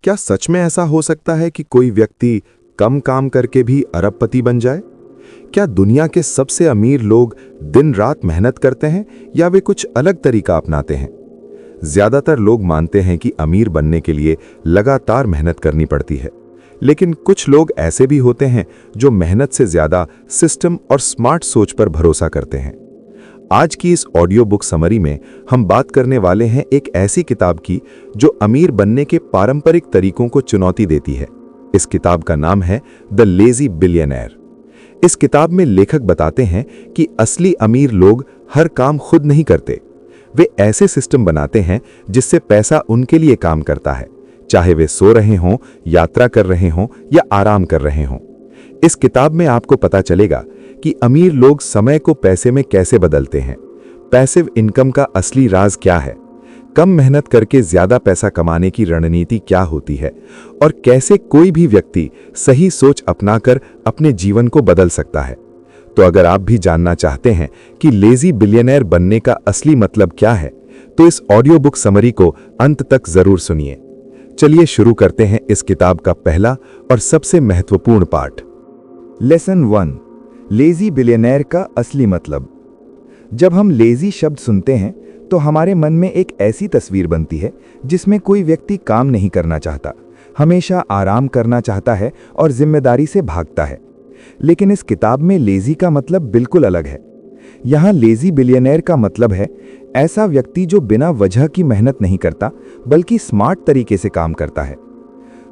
क्या सच में ऐसा हो सकता है कि कोई व्यक्ति कम काम करके भी अरबपति बन जाए? क्या दुनिया के सबसे अमीर लोग दिन रात मेहनत करते हैं या वे कुछ अलग तरीका अपनाते हैं? ज्यादातर लोग मानते हैं कि अमीर बनने के लिए लगातार मेहनत करनी पड़ती है, लेकिन कुछ लोग ऐसे भी होते हैं जो मेहनत से ज्यादा सिस्टम और स्मार्ट सोच पर भरोसा करते हैं। आज की इस ऑडियो बुक समरी में हम बात करने वाले हैं एक ऐसी किताब की जो अमीर बनने के पारंपरिक तरीकों को चुनौती देती है। इस किताब का नाम है द लेजी बिलियनेयर। इस किताब में लेखक बताते हैं कि असली अमीर लोग हर काम खुद नहीं करते। वे ऐसे सिस्टम बनाते हैं जिससे पैसा उनके लिए काम करता है, चाहे वे सो रहे हों, यात्रा कर रहे हों या आराम कर रहे हों। इस किताब में आपको पता चलेगा कि अमीर लोग समय को पैसे में कैसे बदलते हैं, पैसिव इनकम का असली राज क्या है, कम मेहनत करके ज्यादा पैसा कमाने की रणनीति क्या होती है और कैसे कोई भी व्यक्ति सही सोच अपनाकर अपने जीवन को बदल सकता है। तो अगर आप भी जानना चाहते हैं कि लेजी बिलियनेयर बनने का असली मतलब क्या है, तो इस ऑडियो बुक समरी को अंत तक जरूर सुनिए। चलिए शुरू करते हैं इस किताब का पहला और सबसे महत्वपूर्ण पार्ट। लेसन 1, लेजी बिलियनेयर का असली मतलब। जब हम लेजी शब्द सुनते हैं तो हमारे मन में एक ऐसी तस्वीर बनती है जिसमें कोई व्यक्ति काम नहीं करना चाहता, हमेशा आराम करना चाहता है और जिम्मेदारी से भागता है। लेकिन इस किताब में लेजी का मतलब बिल्कुल अलग है। यहाँ लेजी बिलियनेयर का मतलब है ऐसा व्यक्ति जो बिना वजह की मेहनत नहीं करता बल्कि स्मार्ट तरीके से काम करता है।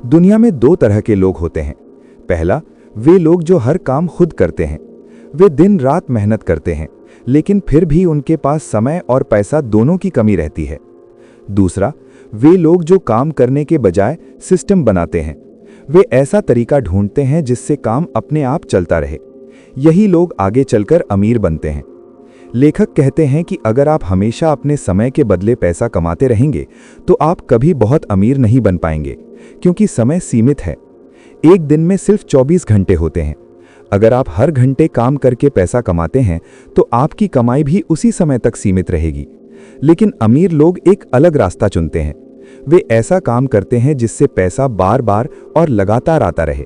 दुनिया में दो तरह के लोग होते हैं। पहला, वे लोग जो हर काम खुद करते हैं। वे दिन रात मेहनत करते हैं, लेकिन फिर भी उनके पास समय और पैसा दोनों की कमी रहती है। दूसरा, वे लोग जो काम करने के बजाय सिस्टम बनाते हैं। वे ऐसा तरीका ढूंढते हैं जिससे काम अपने आप चलता रहे। यही लोग आगे चलकर अमीर बनते हैं। लेखक कहते हैं कि अगर आप हमेशा अपने समय के बदले पैसा कमाते रहेंगे तो आप कभी बहुत अमीर नहीं बन पाएंगे, क्योंकि समय सीमित है। एक दिन में सिर्फ 24 घंटे होते हैं। अगर आप हर घंटे काम करके पैसा कमाते हैं तो आपकी कमाई भी उसी समय तक सीमित रहेगी। लेकिन अमीर लोग एक अलग रास्ता चुनते हैं। वे ऐसा काम करते हैं जिससे पैसा बार बार और लगातार आता रहे,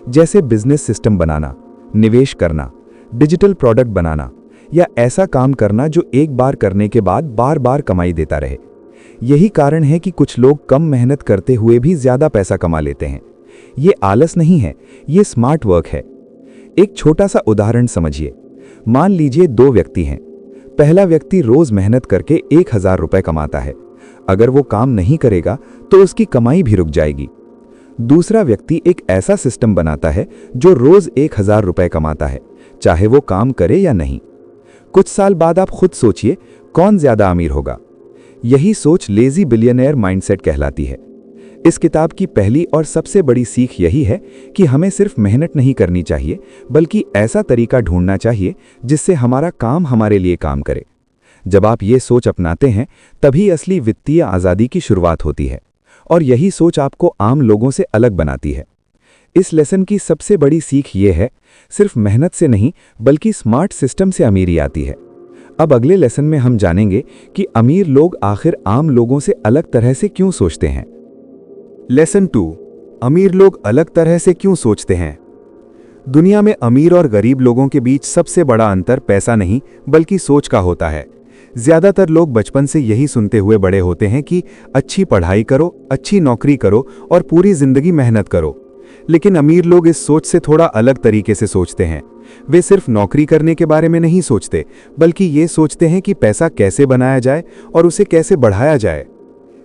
जैसे बिजनेस सिस्टम बनाना, निवेश करना, डिजिटल प्रोडक्ट बनाना या ऐसा काम करना जो एक बार करने के बाद बार बार कमाई देता रहे। यही कारण है कि कुछ लोग कम मेहनत करते हुए भी ज्यादा पैसा कमा लेते हैं। ये आलस नहीं है, ये स्मार्ट वर्क है। एक छोटा सा उदाहरण समझिए। मान लीजिए दो व्यक्ति हैं। पहला व्यक्ति रोज मेहनत करके 1000 रुपए कमाता है। अगर वो काम नहीं करेगा तो उसकी कमाई भी रुक जाएगी। दूसरा व्यक्ति एक ऐसा सिस्टम बनाता है जो रोज 1000 रुपए कमाता है, चाहे वो काम करे या नहीं। कुछ साल बाद आप खुद सोचिए कौन ज्यादा अमीर होगा। यही सोच लेजी बिलियनेयर माइंडसेट कहलाती है। इस किताब की पहली और सबसे बड़ी सीख यही है कि हमें सिर्फ मेहनत नहीं करनी चाहिए, बल्कि ऐसा तरीका ढूंढना चाहिए जिससे हमारा काम हमारे लिए काम करे। जब आप ये सोच अपनाते हैं तभी असली वित्तीय आज़ादी की शुरुआत होती है, और यही सोच आपको आम लोगों से अलग बनाती है। इस लेसन की सबसे बड़ी सीख ये है, सिर्फ मेहनत से नहीं बल्कि स्मार्ट सिस्टम से अमीरी आती है। अब अगले लेसन में हम जानेंगे कि अमीर लोग आखिर आम लोगों से अलग तरह से क्यों सोचते हैं। लेसन 2, अमीर लोग अलग तरह से क्यों सोचते हैं। दुनिया में अमीर और गरीब लोगों के बीच सबसे बड़ा अंतर पैसा नहीं बल्कि सोच का होता है। ज्यादातर लोग बचपन से यही सुनते हुए बड़े होते हैं कि अच्छी पढ़ाई करो, अच्छी नौकरी करो और पूरी जिंदगी मेहनत करो। लेकिन अमीर लोग इस सोच से थोड़ा अलग तरीके से सोचते हैं। वे सिर्फ नौकरी करने के बारे में नहीं सोचते, बल्कि ये सोचते हैं कि पैसा कैसे बनाया जाए और उसे कैसे बढ़ाया जाए।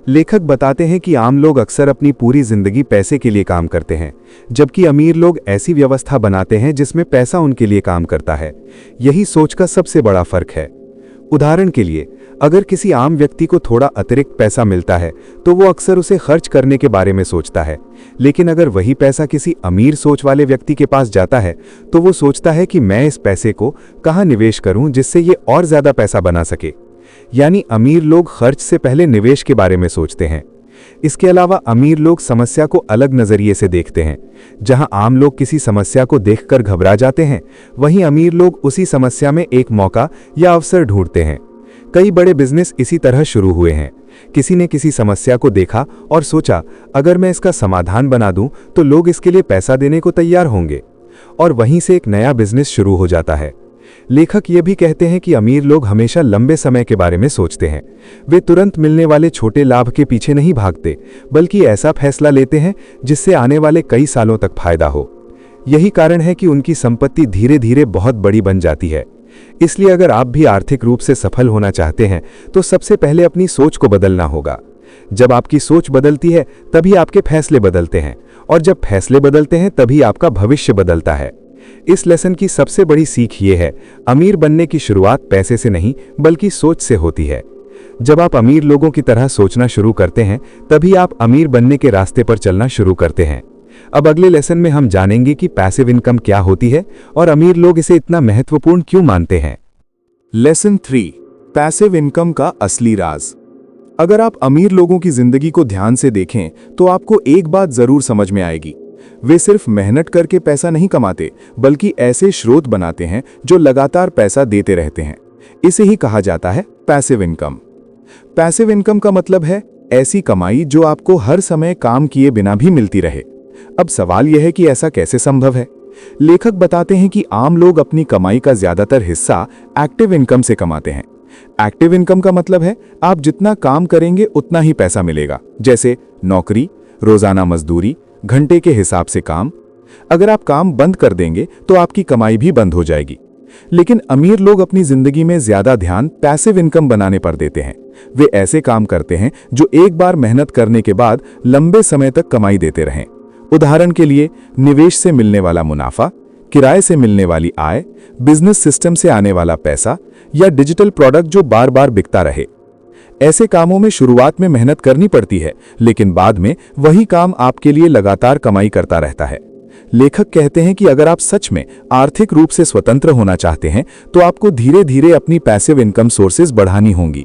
लेखक बताते हैं कि आम लोग अक्सर अपनी पूरी जिंदगी पैसे के लिए काम करते हैं, जबकि अमीर लोग ऐसी व्यवस्था बनाते हैं जिसमें पैसा उनके लिए काम करता है। यही सोच का सबसे बड़ा फर्क है। उदाहरण के लिए, अगर किसी आम व्यक्ति को थोड़ा अतिरिक्त पैसा मिलता है तो वो अक्सर उसे खर्च करने के बारे में सोचता है। लेकिन अगर वही पैसा किसी अमीर सोच वाले व्यक्ति के पास जाता है तो वो सोचता है कि मैं इस पैसे को कहाँ निवेश करूं जिससे ये और ज्यादा पैसा बना सके। यानी अमीर लोग खर्च से पहले निवेश के बारे में सोचते हैं। इसके अलावा अमीर लोग समस्या को अलग नजरिए से देखते हैं। जहां आम लोग किसी समस्या को देखकर घबरा जाते हैं, वहीं अमीर लोग उसी समस्या में एक मौका या अवसर ढूंढते हैं। कई बड़े बिजनेस इसी तरह शुरू हुए हैं। किसी ने किसी समस्या को देखा और सोचा, अगर मैं इसका समाधान बना दूं तो लोग इसके लिए पैसा देने को तैयार होंगे, और वहीं से एक नया बिजनेस शुरू हो जाता है। लेखक ये भी कहते हैं कि अमीर लोग हमेशा लंबे समय के बारे में सोचते हैं। वे तुरंत मिलने वाले छोटे लाभ के पीछे नहीं भागते, बल्कि ऐसा फैसला लेते हैं जिससे आने वाले कई सालों तक फायदा हो। यही कारण है कि उनकी संपत्ति धीरे धीरे बहुत बड़ी बन जाती है। इसलिए अगर आप भी आर्थिक रूप से सफल होना चाहते हैं तो सबसे पहले अपनी सोच को बदलना होगा। जब आपकी सोच बदलती है तभी आपके फैसले बदलते हैं, और जब फैसले बदलते हैं तभी आपका भविष्य बदलता है। इस लेसन की सबसे बड़ी सीख ये है, अमीर बनने की शुरुआत पैसे से नहीं बल्कि सोच से होती है। जब आप अमीर लोगों की तरह सोचना शुरू करते हैं तभी आप अमीर बनने के रास्ते पर चलना शुरू करते हैं। अब अगले लेसन में हम जानेंगे कि पैसिव इनकम क्या होती है और अमीर लोग इसे इतना महत्वपूर्ण क्यों मानते हैं। लेसन 3, पैसिव इनकम का असली राज। अगर आप अमीर लोगों की जिंदगी को ध्यान से देखें तो आपको एक बात जरूर समझ में आएगी। वे सिर्फ मेहनत करके पैसा नहीं कमाते, बल्कि ऐसे स्रोत बनाते हैं जो लगातार पैसा देते रहते हैं। इसे ही कहा जाता है पैसिव इनकम। पैसिव इनकम का मतलब है ऐसी कमाई जो आपको हर समय काम किए बिना भी मिलती रहे। अब सवाल यह है कि ऐसा कैसे संभव है। लेखक बताते हैं कि आम लोग अपनी कमाई का ज्यादातर हिस्सा एक्टिव इनकम से कमाते हैं। एक्टिव इनकम का मतलब है आप जितना काम करेंगे उतना ही पैसा मिलेगा, जैसे नौकरी, रोजाना मजदूरी, घंटे के हिसाब से काम। अगर आप काम बंद कर देंगे तो आपकी कमाई भी बंद हो जाएगी। लेकिन अमीर लोग अपनी जिंदगी में ज्यादा ध्यान पैसिव इनकम बनाने पर देते हैं। वे ऐसे काम करते हैं जो एक बार मेहनत करने के बाद लंबे समय तक कमाई देते रहें। उदाहरण के लिए निवेश से मिलने वाला मुनाफा, किराए से मिलने वाली आय, बिजनेस सिस्टम से आने वाला पैसा या डिजिटल प्रोडक्ट जो बार बार बिकता रहे। ऐसे कामों में शुरुआत में मेहनत करनी पड़ती है, लेकिन बाद में वही काम आपके लिए लगातार कमाई करता रहता है। लेखक कहते हैं कि अगर आप सच में आर्थिक रूप से स्वतंत्र होना चाहते हैं तो आपको धीरे धीरे अपनी पैसिव इनकम सोर्सेज बढ़ानी होंगी,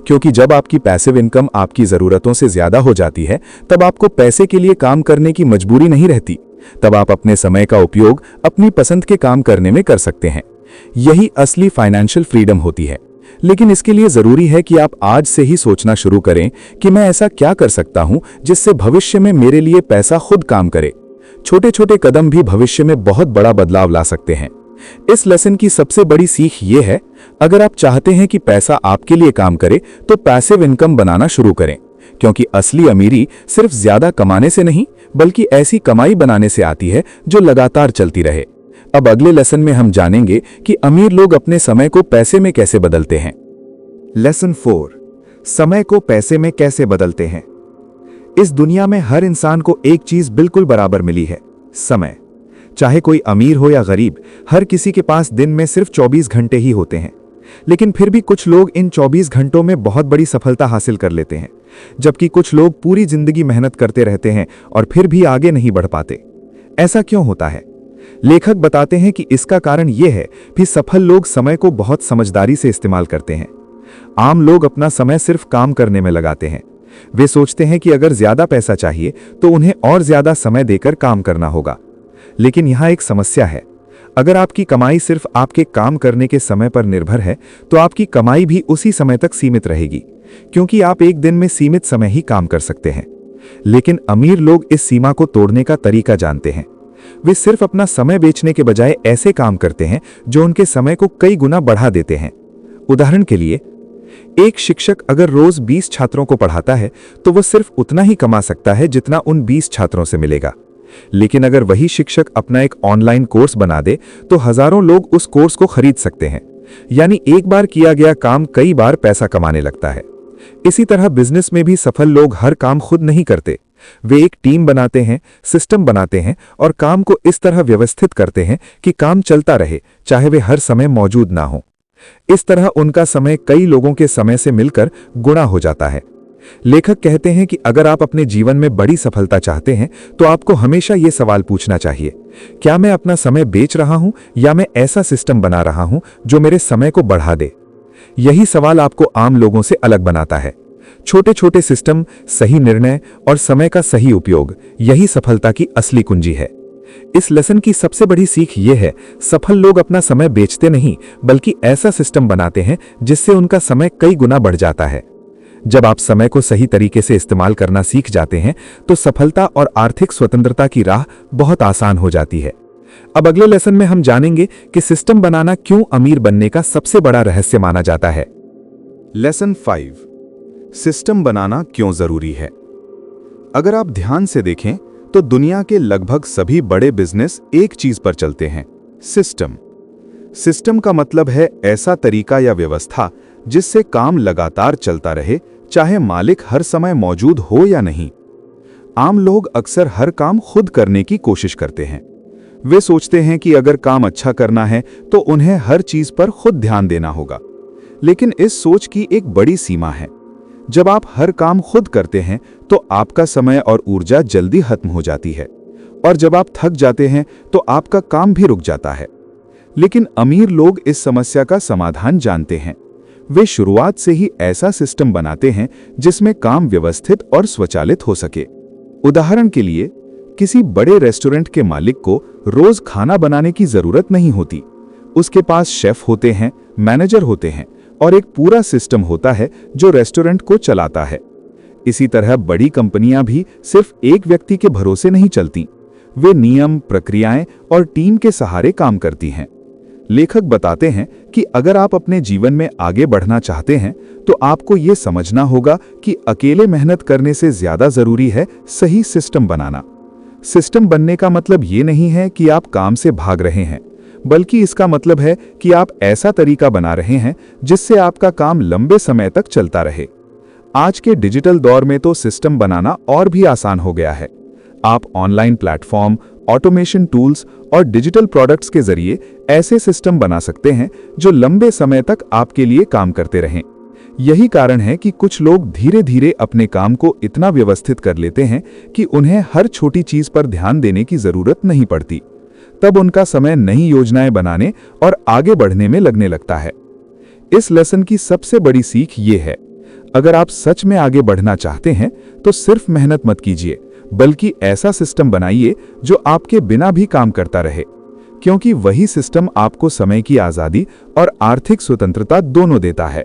क्योंकि जब आपकी पैसिव इनकम आपकी जरूरतों से ज्यादा हो जाती है तब आपको पैसे के लिए काम करने की मजबूरी नहीं रहती। तब आप अपने समय का उपयोग अपनी पसंद के काम करने में कर सकते हैं। यही असली फाइनेंशियल फ्रीडम होती है। लेकिन इसके लिए जरूरी है कि आप आज से ही सोचना शुरू करें कि मैं ऐसा क्या कर सकता हूं जिससे भविष्य में मेरे लिए पैसा खुद काम करे। छोटे छोटे कदम भी भविष्य में बहुत बड़ा बदलाव ला सकते हैं। इस लेसन की सबसे बड़ी सीख ये है, अगर आप चाहते हैं कि पैसा आपके लिए काम करे तो पैसिव इनकम बनाना शुरू करें, क्योंकि असली अमीरी सिर्फ ज्यादा कमाने से नहीं बल्कि ऐसी कमाई बनाने से आती है जो लगातार चलती रहे। अब अगले लेसन में हम जानेंगे कि अमीर लोग अपने समय को पैसे में कैसे बदलते हैं। लेसन 4, समय को पैसे में कैसे बदलते हैं। इस दुनिया में हर इंसान को एक चीज बिल्कुल बराबर मिली है, समय। चाहे कोई अमीर हो या गरीब, हर किसी के पास दिन में सिर्फ 24 घंटे ही होते हैं। लेकिन फिर भी कुछ लोग इन 24 घंटों में बहुत बड़ी सफलता हासिल कर लेते हैं, जबकि कुछ लोग पूरी जिंदगी मेहनत करते रहते हैं और फिर भी आगे नहीं बढ़ पाते। ऐसा क्यों होता है? लेखक बताते हैं कि इसका कारण यह है कि सफल लोग समय को बहुत समझदारी से इस्तेमाल करते हैं। आम लोग अपना समय सिर्फ काम करने में लगाते हैं। वे सोचते हैं कि अगर ज्यादा पैसा चाहिए तो उन्हें और ज्यादा समय देकर काम करना होगा। लेकिन यहां एक समस्या है। अगर आपकी कमाई सिर्फ आपके काम करने के समय पर निर्भर है तो आपकी कमाई भी उसी समय तक सीमित रहेगी, क्योंकि आप एक दिन में सीमित समय ही काम कर सकते हैं। लेकिन अमीर लोग इस सीमा को तोड़ने का तरीका जानते हैं। वे सिर्फ अपना समय बेचने के बजाय ऐसे काम करते हैं जो उनके समय को कई गुना बढ़ा देते हैं। उदाहरण के लिए, एक शिक्षक अगर रोज 20 छात्रों को पढ़ाता है तो वह सिर्फ उतना ही कमा सकता है जितना उन 20 छात्रों से मिलेगा। लेकिन अगर वही शिक्षक अपना एक ऑनलाइन कोर्स बना दे तो हजारों लोग उस कोर्स को खरीद सकते हैं। यानी एक बार किया गया काम कई बार पैसा कमाने लगता है। इसी तरह बिजनेस में भी सफल लोग हर काम खुद नहीं करते। वे एक टीम बनाते हैं, सिस्टम बनाते हैं और काम को इस तरह व्यवस्थित करते हैं कि काम चलता रहे, चाहे वे हर समय मौजूद ना हो। इस तरह उनका समय कई लोगों के समय से मिलकर गुणा हो जाता है। लेखक कहते हैं कि अगर आप अपने जीवन में बड़ी सफलता चाहते हैं तो आपको हमेशा ये सवाल पूछना चाहिए, क्या मैं अपना समय बेच रहा हूं या मैं ऐसा सिस्टम बना रहा हूं जो मेरे समय को बढ़ा दे। यही सवाल आपको आम लोगों से अलग बनाता है। छोटे छोटे सिस्टम, सही निर्णय और समय का सही उपयोग, यही सफलता की असली कुंजी है। इस लेसन की सबसे बड़ी सीख यह है, सफल लोग अपना समय बेचते नहीं बल्कि ऐसा सिस्टम बनाते हैं जिससे उनका समय कई गुना बढ़ जाता है। जब आप समय को सही तरीके से इस्तेमाल करना सीख जाते हैं तो सफलता और आर्थिक स्वतंत्रता की राह बहुत आसान हो जाती है। अब अगले लेसन में हम जानेंगे कि सिस्टम बनाना क्यों अमीर बनने का सबसे बड़ा रहस्य माना जाता है। लेसन 5, सिस्टम बनाना क्यों जरूरी है। अगर आप ध्यान से देखें तो दुनिया के लगभग सभी बड़े बिजनेस एक चीज पर चलते हैं, सिस्टम। सिस्टम का मतलब है ऐसा तरीका या व्यवस्था जिससे काम लगातार चलता रहे, चाहे मालिक हर समय मौजूद हो या नहीं। आम लोग अक्सर हर काम खुद करने की कोशिश करते हैं। वे सोचते हैं कि अगर काम अच्छा करना है तो उन्हें हर चीज पर खुद ध्यान देना होगा। लेकिन इस सोच की एक बड़ी सीमा है। जब आप हर काम खुद करते हैं तो आपका समय और ऊर्जा जल्दी खत्म हो जाती है, और जब आप थक जाते हैं तो आपका काम भी रुक जाता है। लेकिन अमीर लोग इस समस्या का समाधान जानते हैं। वे शुरुआत से ही ऐसा सिस्टम बनाते हैं जिसमें काम व्यवस्थित और स्वचालित हो सके। उदाहरण के लिए, किसी बड़े रेस्टोरेंट के मालिक को रोज खाना बनाने की जरूरत नहीं होती। उसके पास शेफ होते हैं, मैनेजर होते हैं और एक पूरा सिस्टम होता है जो रेस्टोरेंट को चलाता है। इसी तरह बड़ी कंपनियां भी सिर्फ एक व्यक्ति के भरोसे नहीं चलती। वे नियम, प्रक्रियाएं और टीम के सहारे काम करती हैं। लेखक बताते हैं कि अगर आप अपने जीवन में आगे बढ़ना चाहते हैं तो आपको ये समझना होगा कि अकेले मेहनत करने से ज्यादा जरूरी है सही सिस्टम बनाना। सिस्टम बनने का मतलब ये नहीं है कि आप काम से भाग रहे हैं, बल्कि इसका मतलब है कि आप ऐसा तरीका बना रहे हैं जिससे आपका काम लंबे समय तक चलता रहे। आज के डिजिटल दौर में तो सिस्टम बनाना और भी आसान हो गया है। आप ऑनलाइन प्लेटफॉर्म, ऑटोमेशन टूल्स और डिजिटल प्रोडक्ट्स के जरिए ऐसे सिस्टम बना सकते हैं जो लंबे समय तक आपके लिए काम करते रहें। यही कारण है कि कुछ लोग धीरे धीरे अपने काम को इतना व्यवस्थित कर लेते हैं कि उन्हें हर छोटी चीज पर ध्यान देने की जरूरत नहीं पड़ती। तब उनका समय नई योजनाएं बनाने और आगे बढ़ने में लगने लगता है। इस लेसन की सबसे बड़ी सीख ये है, अगर आप सच में आगे बढ़ना चाहते हैं तो सिर्फ मेहनत मत कीजिए, बल्कि ऐसा सिस्टम बनाइए जो आपके बिना भी काम करता रहे, क्योंकि वही सिस्टम आपको समय की आजादी और आर्थिक स्वतंत्रता दोनों देता है।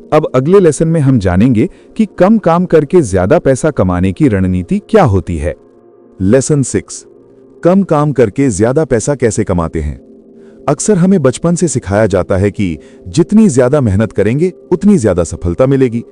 अब अगले लेसन में हम जानेंगे कि कम काम करके ज्यादा पैसा कमाने की रणनीति क्या होती है। लेसन 6, कम काम करके ज्यादा पैसा कैसे कमाते हैं। अक्सर हमें बचपन से सिखाया जाता है कि जितनी ज्यादा मेहनत करेंगे उतनी ज्यादा सफलता मिलेगी।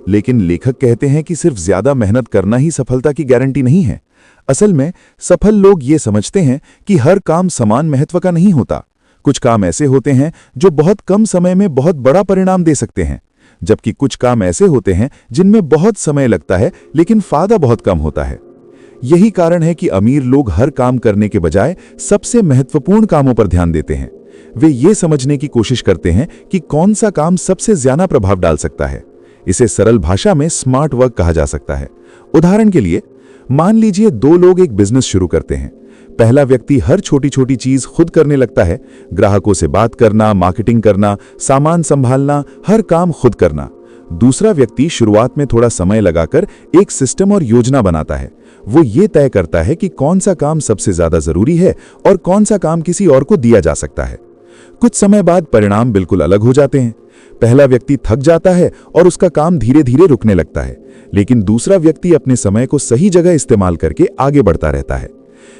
लेकिन लेखक कहते हैं कि सिर्फ ज्यादा मेहनत करना ही सफलता की गारंटी नहीं है। असल में सफल लोग ये समझते हैं कि हर काम समान महत्व का नहीं होता। कुछ काम ऐसे होते हैं जो बहुत कम समय में बहुत बड़ा परिणाम दे सकते हैं, जबकि कुछ काम ऐसे होते हैं जिनमें बहुत समय लगता है लेकिन फायदा बहुत कम होता है। यही कारण है कि अमीर लोग हर काम करने के बजाय सबसे महत्वपूर्ण कामों पर ध्यान देते हैं। वे ये समझने की कोशिश करते हैं कि कौन सा काम सबसे ज्यादा प्रभाव डाल सकता है। इसे सरल भाषा में स्मार्ट वर्क कहा जा सकता है। उदाहरण के लिए, मान लीजिए 2 लोग एक बिजनेस शुरू करते हैं। पहला व्यक्ति हर छोटी छोटी चीज खुद करने लगता है, ग्राहकों से बात करना, मार्केटिंग करना, सामान संभालना, हर काम खुद करना। दूसरा व्यक्ति शुरुआत में थोड़ा समय लगाकर एक सिस्टम और योजना बनाता है। वो ये तय करता है कि कौन सा काम सबसे ज्यादा जरूरी है और कौन सा काम किसी और को दिया जा सकता है। कुछ समय बाद परिणाम बिल्कुल अलग हो जाते हैं। पहला व्यक्ति थक जाता है और उसका काम धीरे धीरे रुकने लगता है, लेकिन दूसरा व्यक्ति अपने समय को सही जगह इस्तेमाल करके आगे बढ़ता रहता है।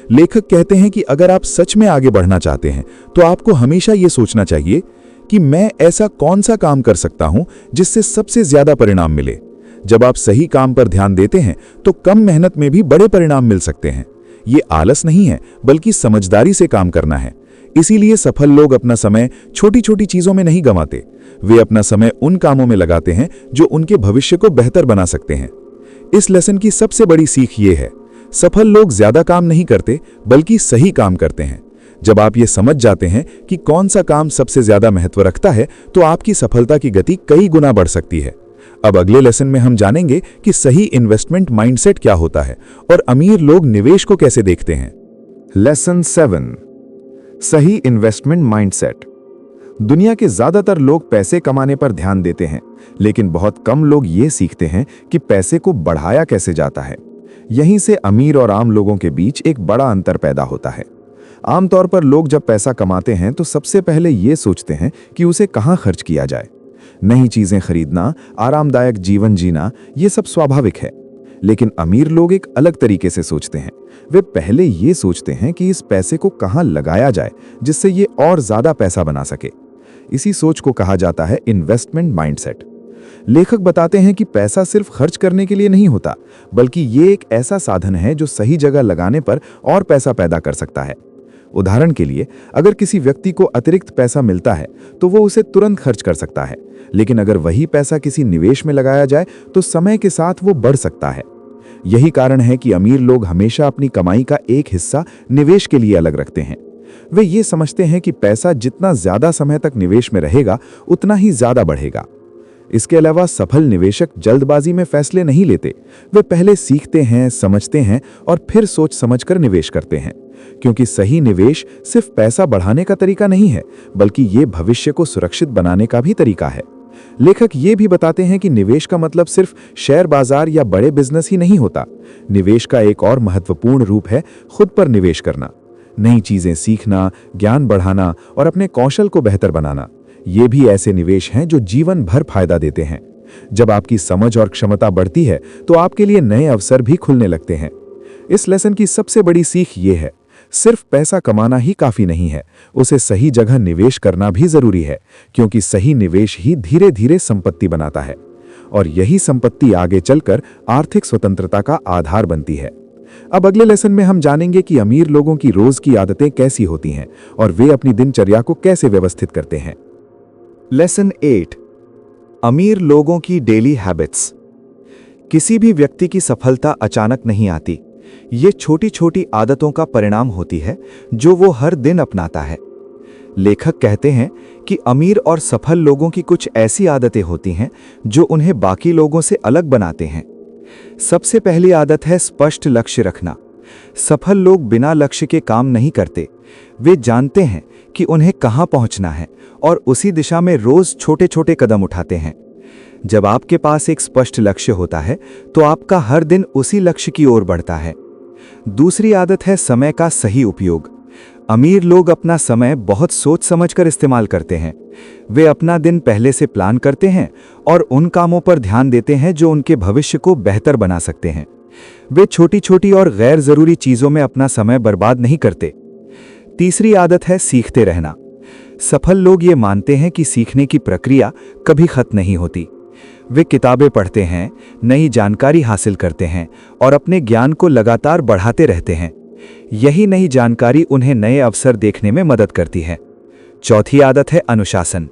लेखक कहते हैं कि अगर आप सच में आगे बढ़ना चाहते हैं तो आपको हमेशा यह सोचना चाहिए कि मैं ऐसा कौन सा काम कर सकता हूं जिससे सबसे ज्यादा परिणाम मिले। जब आप सही काम पर ध्यान देते हैं तो कम मेहनत में भी बड़े परिणाम मिल सकते हैं। ये आलस नहीं है, बल्कि समझदारी से काम करना है। इसीलिए सफल लोग अपना समय छोटी छोटी चीजों में नहीं गंवाते। वे अपना समय उन कामों में लगाते हैं जो उनके भविष्य को बेहतर बना सकते हैं। इस लेसन की सबसे बड़ी सीख ये है, सफल लोग ज्यादा काम नहीं करते, बल्कि सही काम करते हैं। जब आप ये समझ जाते हैं कि कौन सा काम सबसे ज्यादा महत्व रखता है, तो आपकी सफलता की गति कई गुना बढ़ सकती है। अब अगले लेसन में हम जानेंगे कि सही इन्वेस्टमेंट माइंडसेट क्या होता है और अमीर लोग निवेश को कैसे देखते हैं। लेसन 7, सही इन्वेस्टमेंट माइंडसेट। दुनिया के ज्यादातर लोग पैसे कमाने पर ध्यान देते हैं, लेकिन बहुत कम लोग ये सीखते हैं कि पैसे को बढ़ाया कैसे जाता है। यहीं से अमीर और आम लोगों के बीच एक बड़ा अंतर पैदा होता है। आमतौर पर लोग जब पैसा कमाते हैं तो सबसे पहले ये सोचते हैं कि उसे कहाँ खर्च किया जाए। नई चीजें खरीदना, आरामदायक जीवन जीना, ये सब स्वाभाविक है। लेकिन अमीर लोग एक अलग तरीके से सोचते हैं। वे पहले ये सोचते हैं कि इस पैसे को कहाँ लगाया जाए जिससे ये और ज्यादा पैसा बना सके। इसी सोच को कहा जाता है इन्वेस्टमेंट माइंडसेट। लेखक बताते हैं कि पैसा सिर्फ खर्च करने के लिए नहीं होता, बल्कि ये एक ऐसा साधन है जो सही जगह लगाने पर और पैसा पैदा कर सकता है। उदाहरण के लिए, अगर किसी व्यक्ति को अतिरिक्त पैसा मिलता है तो वो उसे तुरंत खर्च कर सकता है, लेकिन अगर वही पैसा किसी निवेश में लगाया जाए तो समय के साथ वो बढ़ सकता है। यही कारण है कि अमीर लोग हमेशा अपनी कमाई का एक हिस्सा निवेश के लिए अलग रखते हैं। वे ये समझते हैं कि पैसा जितना ज्यादा समय तक निवेश में रहेगा उतना ही ज्यादा बढ़ेगा। इसके अलावा सफल निवेशक जल्दबाजी में फैसले नहीं लेते। वे पहले सीखते हैं, समझते हैं और फिर सोच समझकर निवेश करते हैं, क्योंकि सही निवेश सिर्फ पैसा बढ़ाने का तरीका नहीं है, बल्कि ये भविष्य को सुरक्षित बनाने का भी तरीका है। लेखक ये भी बताते हैं कि निवेश का मतलब सिर्फ शेयर बाजार या बड़े बिजनेस ही नहीं होता। निवेश का एक और महत्वपूर्ण रूप है खुद पर निवेश करना, नई चीजें सीखना, ज्ञान बढ़ाना और अपने कौशल को बेहतर बनाना। ये भी ऐसे निवेश हैं जो जीवन भर फायदा देते हैं। जब आपकी समझ और क्षमता बढ़ती है तो आपके लिए नए अवसर भी खुलने लगते हैं। इस लेसन की सबसे बड़ी सीख ये है, सिर्फ पैसा कमाना ही काफी नहीं है, उसे सही जगह निवेश करना भी जरूरी है, क्योंकि सही निवेश ही धीरे धीरे संपत्ति बनाता है और यही संपत्ति आगे चलकर आर्थिक स्वतंत्रता का आधार बनती है। अब अगले लेसन में हम जानेंगे कि अमीर लोगों की रोज की आदतें कैसी होती हैं और वे अपनी दिनचर्या को कैसे व्यवस्थित करते हैं। लेसन 8, अमीर लोगों की डेली हैबिट्स। किसी भी व्यक्ति की सफलता अचानक नहीं आती। ये छोटी छोटी आदतों का परिणाम होती है जो वो हर दिन अपनाता है। लेखक कहते हैं कि अमीर और सफल लोगों की कुछ ऐसी आदतें होती हैं जो उन्हें बाकी लोगों से अलग बनाते हैं। सबसे पहली आदत है स्पष्ट लक्ष्य रखना। सफल लोग बिना लक्ष्य के काम नहीं करते। वे जानते हैं कि उन्हें कहां पहुंचना है और उसी दिशा में रोज छोटे छोटे कदम उठाते हैं। जब आपके पास एक स्पष्ट लक्ष्य होता है तो आपका हर दिन उसी लक्ष्य की ओर बढ़ता है। दूसरी आदत है समय का सही उपयोग। अमीर लोग अपना समय बहुत सोच समझकर इस्तेमाल करते हैं। वे अपना दिन पहले से प्लान करते हैं और उन कामों पर ध्यान देते हैं जो उनके भविष्य को बेहतर बना सकते हैं। वे छोटी छोटी और गैर जरूरी चीजों में अपना समय बर्बाद नहीं करते। तीसरी आदत है सीखते रहना। सफल लोग ये मानते हैं कि सीखने की प्रक्रिया कभी खत्म नहीं होती। वे किताबें पढ़ते हैं, नई जानकारी हासिल करते हैं और अपने ज्ञान को लगातार बढ़ाते रहते हैं। यही नई जानकारी उन्हें नए अवसर देखने में मदद करती है। चौथी आदत है अनुशासन।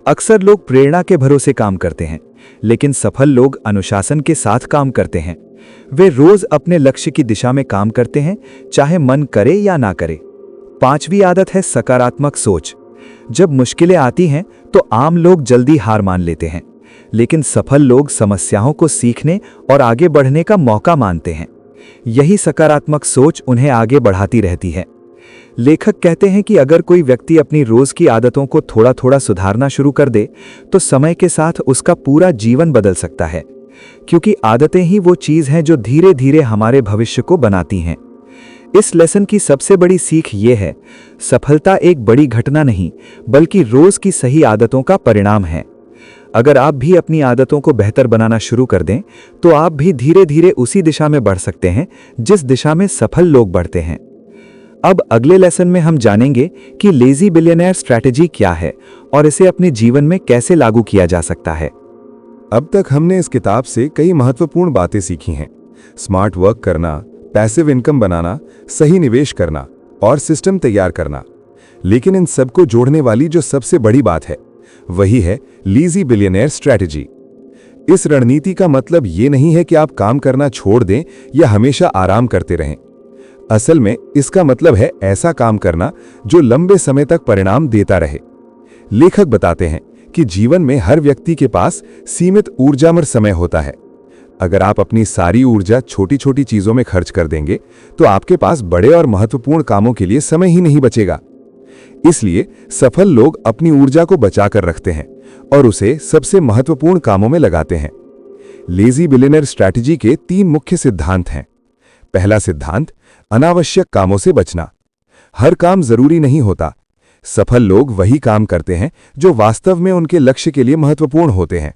अक्सर लोग प्रेरणा के भरोसे काम करते हैं, लेकिन सफल लोग अनुशासन के साथ काम करते हैं। वे रोज अपने लक्ष्य की दिशा में काम करते हैं, चाहे मन करे या ना करे। पांचवी आदत है सकारात्मक सोच। जब मुश्किलें आती हैं तो आम लोग जल्दी हार मान लेते हैं, लेकिन सफल लोग समस्याओं को सीखने और आगे बढ़ने का मौका मानते हैं। यही सकारात्मक सोच उन्हें आगे बढ़ाती रहती है। लेखक कहते हैं कि अगर कोई व्यक्ति अपनी रोज की आदतों को थोड़ा थोड़ा सुधारना शुरू कर दे तो समय के साथ उसका पूरा जीवन बदल सकता है, क्योंकि आदतें ही वो चीज हैं जो धीरे धीरे हमारे भविष्य को बनाती हैं। इस लेसन की सबसे बड़ी सीख ये है, सफलता एक बड़ी घटना नहीं बल्कि रोज की सही आदतों का परिणाम है। अगर आप भी अपनी आदतों को बेहतर बनाना शुरू कर दें तो आप भी धीरे धीरे उसी दिशा में बढ़ सकते हैं जिस दिशा में सफल लोग बढ़ते हैं। अब अगले लेसन में हम जानेंगे कि लेजी बिलियनेयर स्ट्रैटेजी क्या है और इसे अपने जीवन में कैसे लागू किया जा सकता है। अब तक हमने इस किताब से कई महत्वपूर्ण बातें सीखी हैं। स्मार्ट वर्क करना, पैसिव इनकम बनाना, सही निवेश करना और सिस्टम तैयार करना। लेकिन इन सबको जोड़ने वाली जो सबसे बड़ी बात है वही है लेजी बिलियनेयर स्ट्रैटेजी। इस रणनीति का मतलब ये नहीं है कि आप काम करना छोड़ दें या हमेशा आराम करते रहें। असल में इसका मतलब है ऐसा काम करना जो लंबे समय तक परिणाम देता रहे। लेखक बताते हैं कि जीवन में हर व्यक्ति के पास सीमित ऊर्जामय समय होता है। अगर आप अपनी सारी ऊर्जा छोटी छोटी चीजों में खर्च कर देंगे तो आपके पास बड़े और महत्वपूर्ण कामों के लिए समय ही नहीं बचेगा। इसलिए सफल लोग अपनी ऊर्जा को बचाकर रखते हैं और उसे सबसे महत्वपूर्ण कामों में लगाते हैं। लेजी बिलियनेयर स्ट्रैटेजी के 3 मुख्य सिद्धांत हैं। पहला सिद्धांत, अनावश्यक कामों से बचना। हर काम जरूरी नहीं होता, सफल लोग वही काम करते हैं जो वास्तव में उनके लक्ष्य के लिए महत्वपूर्ण होते हैं।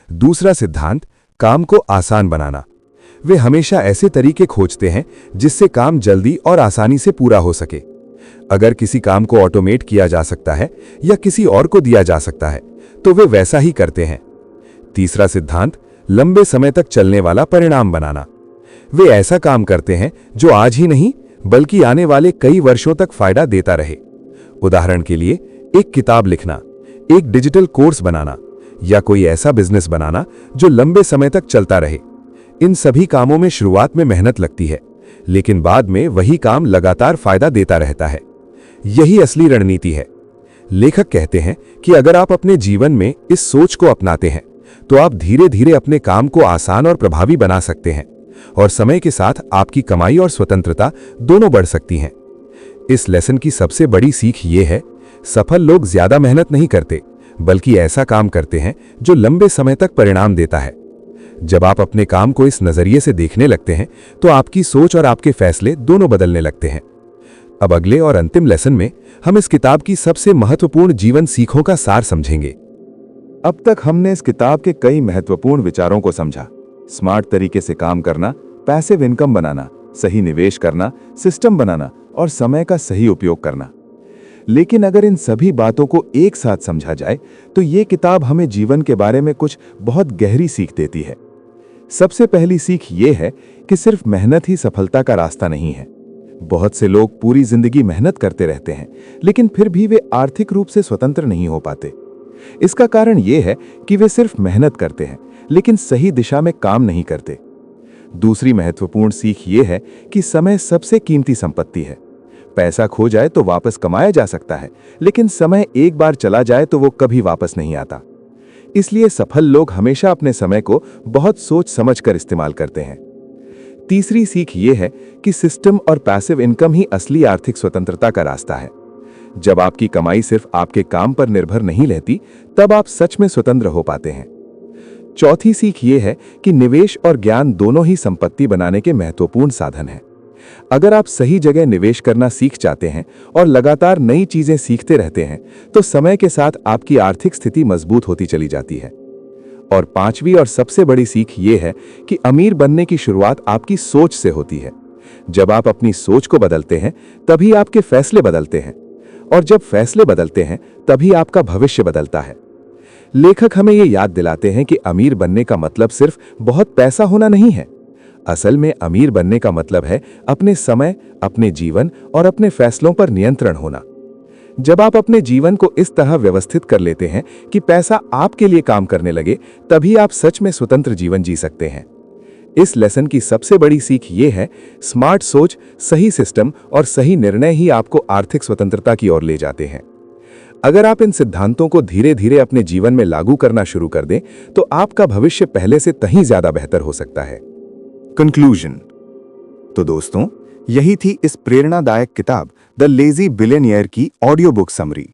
दूसरा सिद्धांत, काम को आसान बनाना। वे हमेशा ऐसे तरीके खोजते हैं जिससे काम जल्दी और आसानी से पूरा हो सके। अगर किसी काम को ऑटोमेट किया जा सकता है या किसी और को दिया जा सकता है तो वे वैसा ही करते हैं। तीसरा सिद्धांत, लंबे समय तक चलने वाला परिणाम बनाना। वे ऐसा काम करते हैं जो आज ही नहीं बल्कि आने वाले कई वर्षों तक फायदा देता रहे। उदाहरण के लिए, एक किताब लिखना, एक डिजिटल कोर्स बनाना या कोई ऐसा बिजनेस बनाना जो लंबे समय तक चलता रहे। इन सभी कामों में शुरुआत में मेहनत लगती है, लेकिन बाद में वही काम लगातार फायदा देता रहता है। यही असली रणनीति है। लेखक कहते हैं कि अगर आप अपने जीवन में इस सोच को अपनाते हैं तो आप धीरे धीरे अपने काम को आसान और प्रभावी बना सकते हैं और समय के साथ आपकी कमाई और स्वतंत्रता दोनों बढ़ सकती हैं। इस लेसन की सबसे बड़ी सीख ये है, सफल लोग ज्यादा मेहनत नहीं करते बल्कि ऐसा काम करते हैं जो लंबे समय तक परिणाम देता है। जब आप अपने काम को इस नजरिए से देखने लगते हैं तो आपकी सोच और आपके फैसले दोनों बदलने लगते हैं। अब अगले और अंतिम लेसन में हम इस किताब की सबसे महत्वपूर्ण जीवन सीखों का सार समझेंगे। अब तक हमने इस किताब के कई महत्वपूर्ण विचारों को समझा। स्मार्ट तरीके से काम करना, पैसिव इनकम बनाना, सही निवेश करना, सिस्टम बनाना और समय का सही उपयोग करना। लेकिन अगर इन सभी बातों को एक साथ समझा जाए तो ये किताब हमें जीवन के बारे में कुछ बहुत गहरी सीख देती है। सबसे पहली सीख ये है कि सिर्फ मेहनत ही सफलता का रास्ता नहीं है। बहुत से लोग पूरी जिंदगी मेहनत करते रहते हैं लेकिन फिर भी वे आर्थिक रूप से स्वतंत्र नहीं हो पाते। इसका कारण यह है कि वे सिर्फ मेहनत करते हैं लेकिन सही दिशा में काम नहीं करते। दूसरी महत्वपूर्ण सीख ये है कि समय सबसे कीमती संपत्ति है। पैसा खो जाए तो वापस कमाया जा सकता है, लेकिन समय एक बार चला जाए तो वो कभी वापस नहीं आता। इसलिए सफल लोग हमेशा अपने समय को बहुत सोच समझकर इस्तेमाल करते हैं। तीसरी सीख ये है कि सिस्टम और पैसिव इनकम ही असली आर्थिक स्वतंत्रता का रास्ता है। जब आपकी कमाई सिर्फ आपके काम पर निर्भर नहीं रहती, तब आप सच में स्वतंत्र हो पाते हैं। चौथी सीख ये है कि निवेश और ज्ञान दोनों ही संपत्ति बनाने के महत्वपूर्ण साधन हैं। अगर आप सही जगह निवेश करना सीख जाते हैं और लगातार नई चीजें सीखते रहते हैं तो समय के साथ आपकी आर्थिक स्थिति मजबूत होती चली जाती है। और पांचवी और सबसे बड़ी सीख ये है कि अमीर बनने की शुरुआत आपकी सोच से होती है। जब आप अपनी सोच को बदलते हैं तभी आपके फैसले बदलते हैं, और जब फैसले बदलते हैं तभी आपका भविष्य बदलता है। लेखक हमें ये याद दिलाते हैं कि अमीर बनने का मतलब सिर्फ बहुत पैसा होना नहीं है। असल में अमीर बनने का मतलब है अपने समय, अपने जीवन और अपने फैसलों पर नियंत्रण होना। जब आप अपने जीवन को इस तरह व्यवस्थित कर लेते हैं कि पैसा आपके लिए काम करने लगे, तभी आप सच में स्वतंत्र जीवन जी सकते हैं। इस लेसन की सबसे बड़ी सीख ये है, स्मार्ट सोच, सही सिस्टम और सही निर्णय ही आपको आर्थिक स्वतंत्रता की ओर ले जाते हैं। अगर आप इन सिद्धांतों को धीरे धीरे अपने जीवन में लागू करना शुरू कर दें तो आपका भविष्य पहले से कहीं ज्यादा बेहतर हो सकता है। कंक्लूजन। तो दोस्तों, यही थी इस प्रेरणादायक किताब द लेजी बिलियनियर की ऑडियो बुक समरी।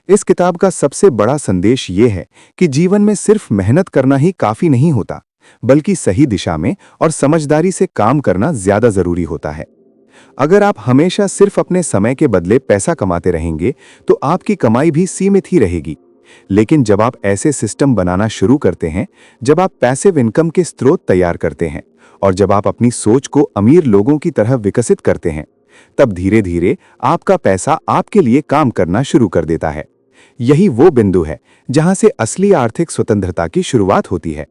इस किताब का सबसे बड़ा संदेश ये है कि जीवन में सिर्फ मेहनत करना ही काफी नहीं होता, बल्कि सही दिशा में और समझदारी से काम करना ज्यादा जरूरी होता है। अगर आप हमेशा सिर्फ अपने समय के बदले पैसा कमाते रहेंगे तो आपकी कमाई भी सीमित ही रहेगी। लेकिन जब आप ऐसे सिस्टम बनाना शुरू करते हैं, जब आप पैसिव इनकम के स्रोत तैयार करते हैं और जब आप अपनी सोच को अमीर लोगों की तरह विकसित करते हैं, तब धीरे धीरे आपका पैसा आपके लिए काम करना शुरू कर देता है। यही वो बिंदु है जहां से असली आर्थिक स्वतंत्रता की शुरुआत होती है।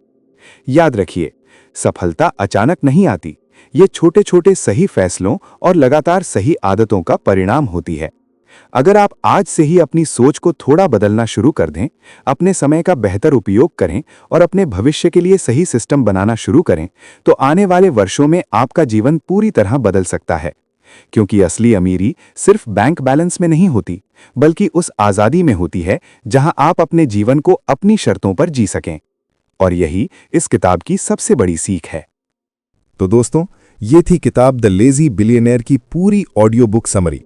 याद रखिए, सफलता अचानक नहीं आती। ये छोटे छोटे सही फैसलों और लगातार सही आदतों का परिणाम होती है। अगर आप आज से ही अपनी सोच को थोड़ा बदलना शुरू कर दें, अपने समय का बेहतर उपयोग करें और अपने भविष्य के लिए सही सिस्टम बनाना शुरू करें, तो आने वाले वर्षों में आपका जीवन पूरी तरह बदल सकता है। क्योंकि असली अमीरी सिर्फ बैंक बैलेंस में नहीं होती, बल्कि उस आजादी में होती है जहां आप अपने जीवन को अपनी शर्तों पर जी सकें। और यही इस किताब की सबसे बड़ी सीख है। तो दोस्तों, ये थी किताब द लेजी बिलियनेयर की पूरी ऑडियो बुक समरी।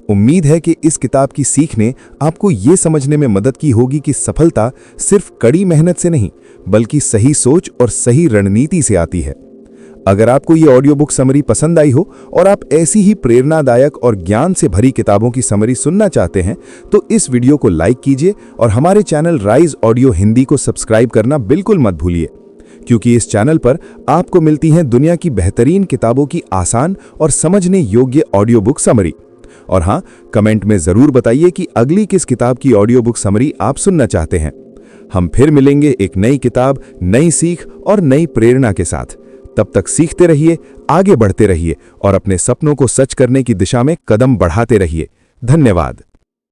उम्मीद है कि इस किताब की सीख ने आपको ये समझने में मदद की होगी कि सफलता सिर्फ कड़ी मेहनत से नहीं, बल्कि सही सोच और सही रणनीति से आती है। अगर आपको ये ऑडियो बुक समरी पसंद आई हो और आप ऐसी ही प्रेरणादायक और ज्ञान से भरी किताबों की समरी सुनना चाहते हैं तो इस वीडियो को लाइक कीजिए और हमारे चैनल राइज ऑडियो हिंदी को सब्सक्राइब करना बिल्कुल मत भूलिए, क्योंकि इस चैनल पर आपको मिलती हैं दुनिया की बेहतरीन किताबों की आसान और समझने योग्य ऑडियो बुक समरी। और हाँ, कमेंट में जरूर बताइए कि अगली किस किताब की ऑडियो बुक समरी आप सुनना चाहते हैं। हम फिर मिलेंगे एक नई किताब, नई सीख और नई प्रेरणा के साथ। तब तक सीखते रहिए, आगे बढ़ते रहिए और अपने सपनों को सच करने की दिशा में कदम बढ़ाते रहिए। धन्यवाद।